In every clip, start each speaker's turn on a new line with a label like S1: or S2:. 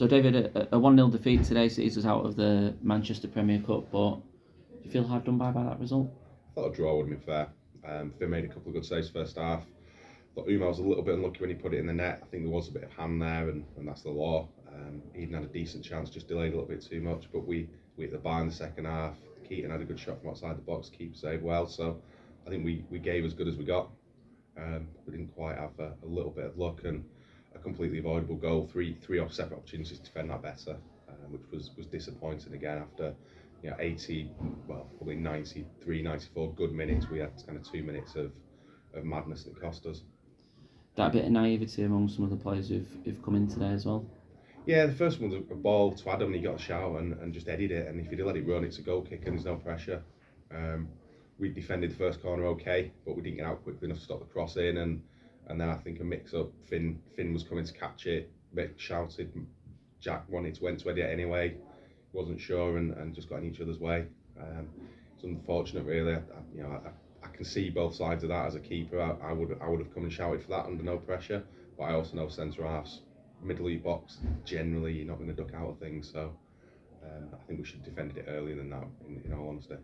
S1: So David, a 1-0 defeat today sees us out of the Manchester Premier Cup, but do you feel hard done by that result?
S2: I thought a draw would have been fair. Finn made a couple of good saves first half. I thought Umar was a little bit unlucky when he put it in the net. I think there was a bit of hand there, and that's the law. Eden had a decent chance, just delayed a little bit too much, but we hit the bar in the second half. Keaton had a good shot from outside the box, keeper saved well, so I think we gave as good as we got. We didn't quite have a little bit of luck, and a completely avoidable goal, three separate opportunities to defend that better, which was disappointing again after 80, well, probably 93, 94 good minutes. We had kind of 2 minutes of madness that cost us.
S1: That bit of naivety among some of the players who've come in today as well?
S2: Yeah, the first one was a ball to Adam and he got a shout and just eddied it, and if he'd let it run, it's a goal kick and there's no pressure. We defended the first corner okay, but we didn't get out quickly enough to stop the cross in, and then I think a mix-up, Finn was coming to catch it, Mick shouted, Jack went to edit it anyway, wasn't sure and just got in each other's way. It's unfortunate really. I can see both sides of that as a keeper. I would have come and shouted for that under no pressure, but I also know centre halves, middle of your box, generally you're not going to duck out of things, so I think we should have defended it earlier than that, in all honesty.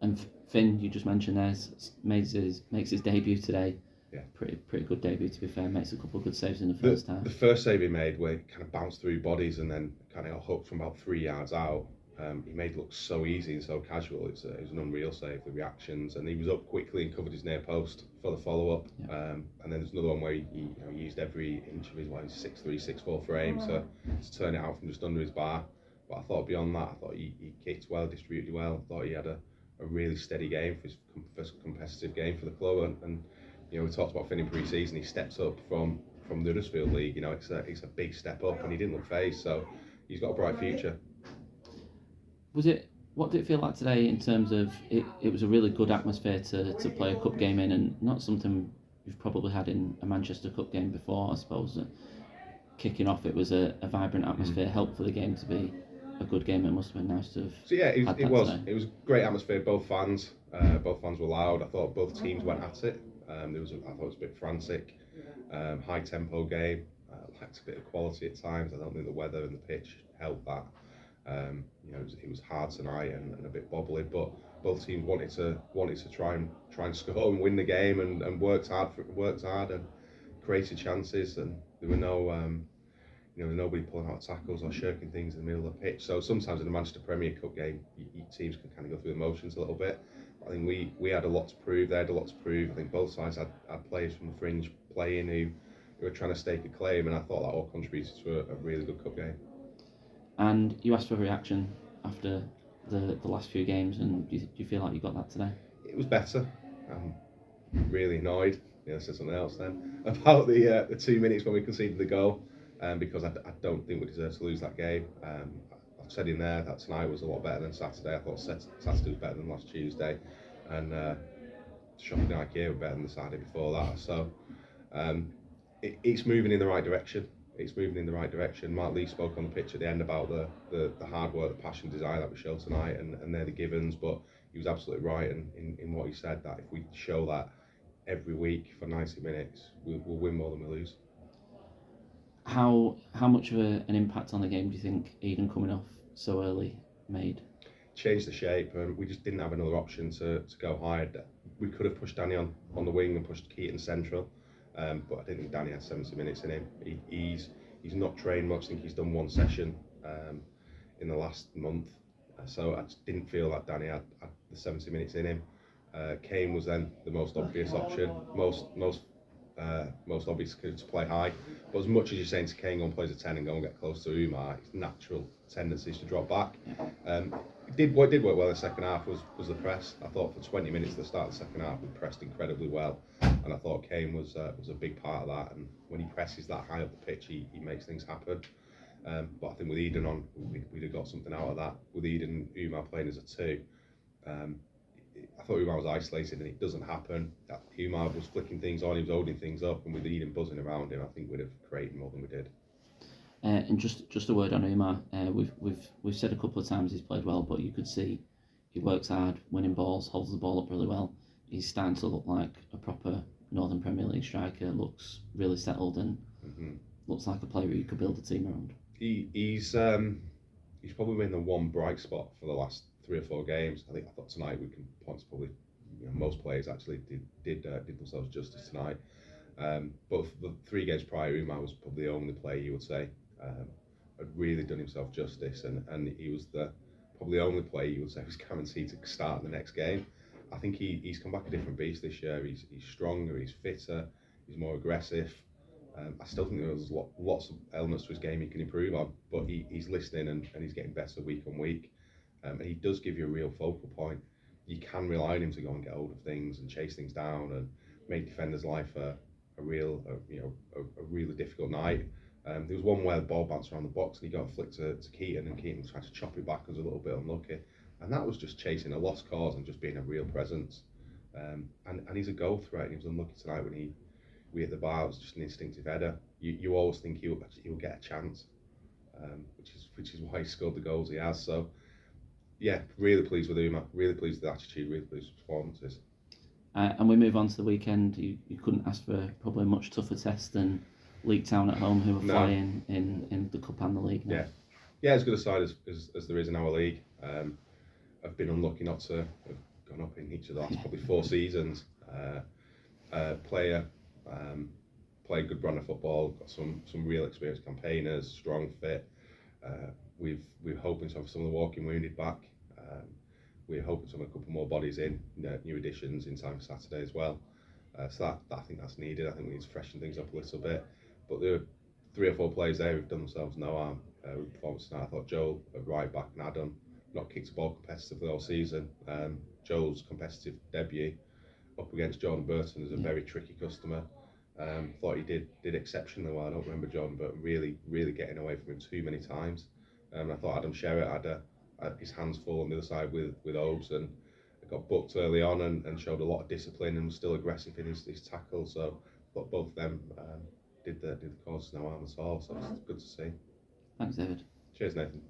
S1: And Finn, you just mentioned there, makes his debut today.
S2: Yeah,
S1: pretty good debut to be fair. Makes a couple of good saves in the first half.
S2: The first save he made, where he kind of bounced through bodies and then kind of got hooked from about 3 yards out, he made it look so easy and so casual. It was an unreal save, the reactions, and he was up quickly and covered his near post for the follow-up. Yeah. And then there's another one where he used every inch of his 6'3", 6'4" frame to turn it out from just under his bar. But I thought beyond that, I thought he kicked well, distributed well. I thought he had a really steady game for his first competitive game for the club, and we talked about Finn in pre-season. He steps up from the Huddersfield League. It's a big step up, and he didn't look phased, so he's got a bright future.
S1: What did it feel like today in terms of it was a really good atmosphere to play a cup game in, and not something you've probably had in a Manchester Cup game before, I suppose. Kicking off, it was a vibrant atmosphere, helped for the game to be a good game. It must have been nice to have.
S2: So yeah, it was great atmosphere. Both fans were loud. I thought both teams went at it. I thought it was a bit frantic, high tempo game. Lacked a bit of quality at times. I don't think the weather and the pitch helped that. It was hard tonight and a bit bobbly, but both teams wanted to try and score and win the game, and worked hard and created chances, and there were no nobody pulling out tackles or shirking things in the middle of the pitch. So sometimes in the Manchester Premier Cup game, teams can kind of go through the motions a little bit. I think we had a lot to prove. They had a lot to prove. I think both sides had players from the fringe playing who were trying to stake a claim, and I thought that all contributed to a really good cup game.
S1: And you asked for a reaction after the last few games, and do you feel like you got that today?
S2: It was better. I'm really annoyed. I said something else then about the 2 minutes when we conceded the goal, because I don't think we deserve to lose that game. I've said in there that tonight was a lot better than Saturday. I thought Saturday was better than last Tuesday, and shocking IKEA were better than the Saturday before that. So it's moving in the right direction. Mark Lee spoke on the pitch at the end about the hard work, the passion, desire that we showed tonight, and they're the givens. But he was absolutely right in what he said, that if we show that every week for 90 minutes, we'll win more than we lose.
S1: How much of an impact on the game do you think Eden coming off so early made?
S2: Changed the shape, and we just didn't have another option to go higher. We could have pushed Danny on the wing and pushed Keaton central, but I didn't think Danny had 70 minutes in him. He's not trained much. I think he's done one session in the last month, so I just didn't feel that Danny had the 70 minutes in him. Kane was then the most obvious option, most obvious to play high. But as much as you're saying to Kane, go and play as a 10 and go and get close to Umar, his natural tendency is to drop back. What did work well in the second half was the press. I thought for 20 minutes at the start of the second half, we pressed incredibly well, and I thought Kane was a big part of that. And when he presses that high up the pitch, he makes things happen. But I think with Eden on, we'd have got something out of that. With Eden and Umar playing as a 2, I thought Umar was isolated, and it doesn't happen. Umar was flicking things on, he was holding things up, and with Eden buzzing around him, I think we'd have created more than we did.
S1: And just a word on Umar. We've said a couple of times he's played well, but you could see he works hard, winning balls, holds the ball up really well. He's starting to look like a proper Northern Premier League striker. Looks really settled and looks like a player who you could build a team around.
S2: He's probably been the one bright spot for the last 3 or 4 games. I thought tonight we can point to probably, most players actually did themselves justice tonight. But for the 3 games prior, Umar was probably the only player you would say had really done himself justice, and he was probably the only player you would say was guaranteed to start the next game. I think he's come back a different beast this year. He's stronger, he's fitter, he's more aggressive. I still think there's lots of elements to his game he can improve on, but he's listening and he's getting better week on week. And he does give you a real focal point. You can rely on him to go and get hold of things and chase things down and make defenders' life a really difficult night. There was one where the ball bounced around the box and he got a flick to Keaton, and Keaton tried to chop it back and was a little bit unlucky. And that was just chasing a lost cause and just being a real presence. And he's a goal threat, and he was unlucky tonight when we hit the bar. It was just an instinctive header. You always think he'll get a chance, which is why he scored the goals he has. So yeah, really pleased with Uma, really pleased with the attitude, really pleased with performances.
S1: And we move on to the weekend. You couldn't ask for probably a much tougher test than League Town at home, who were flying in the cup and the league now.
S2: Yeah, as good a side as there is in our league. I've been unlucky not to have gone up in each of the last probably 4 seasons. Play a good brand of football, got some real experienced campaigners, strong, fit. We're hoping to have some of the walking wounded back. We're hoping to have a couple more bodies in, new additions in time for Saturday as well. So that I think that's needed. I think we need to freshen things up a little bit. But there are 3 or 4 players there who've done themselves no harm with performance tonight. I thought Joel at right back and Adam not kicked the ball competitively all season. Joel's competitive debut up against Jordan Burton is a very tricky customer. Thought he did exceptionally well. I don't remember Jordan Burton really getting away from him too many times. I thought Adam Sherritt had his hands full on the other side with Obes, and got booked early on and showed a lot of discipline and was still aggressive in his tackle. So I thought both of them did the cause no harm at all. So it's good to see.
S1: Thanks, David.
S2: Cheers, Nathan.